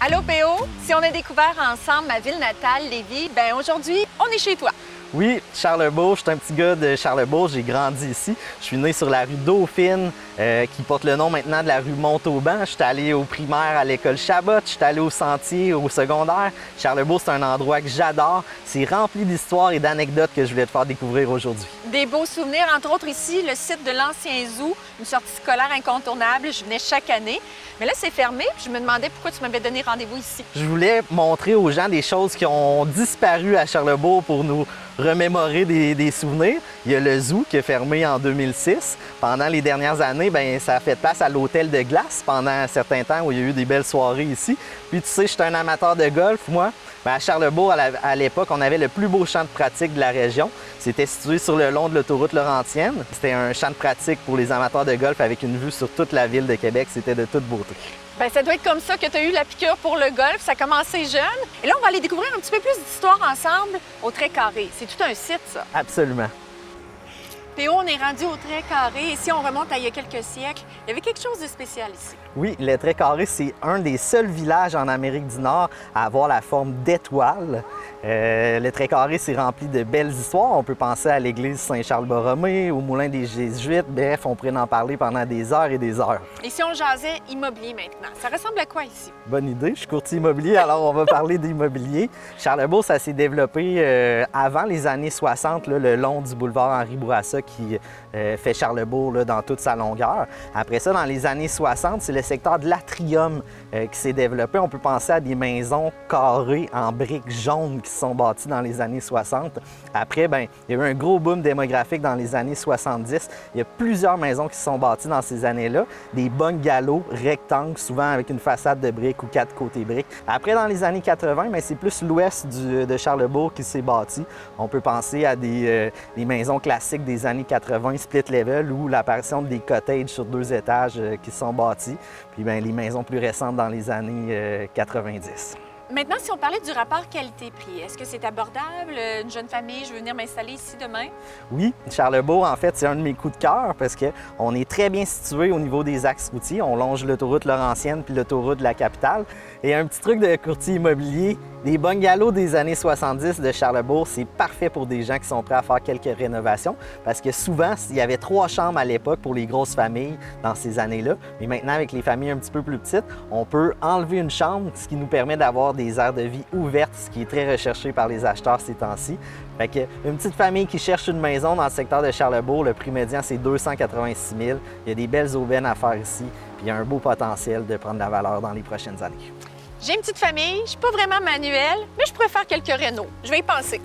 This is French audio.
Allô PO, si on a découvert ensemble ma ville natale, Lévis, ben aujourd'hui, on est chez toi. Oui, Charlesbourg, je suis un petit gars de Charlesbourg, j'ai grandi ici. Je suis né sur la rue Dauphine, qui porte le nom maintenant de la rue Montauban. Je suis allé au primaire à l'école Chabot, je suis allé au Sentier, au secondaire. Charlesbourg, c'est un endroit que j'adore. C'est rempli d'histoires et d'anecdotes que je voulais te faire découvrir aujourd'hui. Des beaux souvenirs, entre autres ici, le site de l'ancien zoo, une sortie scolaire incontournable. Je venais chaque année. Mais là, c'est fermé, puis je me demandais pourquoi tu m'avais donné rendez-vous ici. Je voulais montrer aux gens des choses qui ont disparu à Charlesbourg pour nous remémorer des souvenirs. Il y a le zoo qui est fermé en 2006. Pendant les dernières années, bien, ça a fait place à l'hôtel de glace pendant un certain temps où il y a eu des belles soirées ici. Puis tu sais, je suis un amateur de golf, moi. Bien, à Charlesbourg, à l'époque, on avait le plus beau champ de pratique de la région. C'était situé sur le long de l'autoroute Laurentienne. C'était un champ de pratique pour les amateurs de golf avec une vue sur toute la ville de Québec. C'était de toute beauté. Bien, ça doit être comme ça que tu as eu la piqûre pour le golf. Ça a commencé jeune. Et là, on va aller découvrir un petit peu plus d'histoire ensemble au Trait Carré. C'est tout un site, ça. Absolument. PO, on est rendu au Trait Carré. Et si on remonte à il y a quelques siècles, il y avait quelque chose de spécial ici. Oui, le Trait Carré, c'est un des seuls villages en Amérique du Nord à avoir la forme d'étoile. Le Trait Carré, c'est rempli de belles histoires. On peut penser à l'église Saint-Charles-Borromée, au moulin des Jésuites. Bref, on pourrait en parler pendant des heures et des heures. Et si on jasait immobilier maintenant, ça ressemble à quoi ici? Bonne idée. Je suis courtier immobilier, alors on va parler d'immobilier. Charlesbourg, ça s'est développé avant les années 60, là, le long du boulevard Henri-Bourassa qui fait Charlesbourg là, dans toute sa longueur. Après ça, dans les années 60, c'est le secteur de l'Atrium qui s'est développé. On peut penser à des maisons carrées en briques jaunes qui se sont bâties dans les années 60. Après, bien, il y a eu un gros boom démographique dans les années 70. Il y a plusieurs maisons qui se sont bâties dans ces années-là. Des bungalows rectangles, souvent avec une façade de briques ou 4 côtés briques. Après, dans les années 80, bien, c'est plus l'ouest de Charlesbourg qui s'est bâti. On peut penser à des maisons classiques des années 80, split level, ou l'apparition des cottages sur 2 étages qui se sont bâtis. Puis bien, les maisons plus récentes dans les années 90. Maintenant, si on parlait du rapport qualité-prix, est-ce que c'est abordable? Une jeune famille, je veux venir m'installer ici demain? Oui, Charlesbourg, en fait, c'est un de mes coups de cœur parce qu'on est très bien situé au niveau des axes routiers. On longe l'autoroute Laurentienne puis l'autoroute de la capitale. Et un petit truc de courtier immobilier, les bungalows des années 70 de Charlesbourg, c'est parfait pour des gens qui sont prêts à faire quelques rénovations parce que souvent, il y avait 3 chambres à l'époque pour les grosses familles dans ces années-là. Mais maintenant, avec les familles un petit peu plus petites, on peut enlever une chambre, ce qui nous permet d'avoir des aires de vie ouvertes, ce qui est très recherché par les acheteurs ces temps-ci. Fait que une petite famille qui cherche une maison dans le secteur de Charlesbourg, le prix médian, c'est 286 000. Il y a des belles aubaines à faire ici, puis il y a un beau potentiel de prendre de la valeur dans les prochaines années. J'ai une petite famille, je suis pas vraiment manuelle, mais je pourrais faire quelques rénaux. Je vais y penser.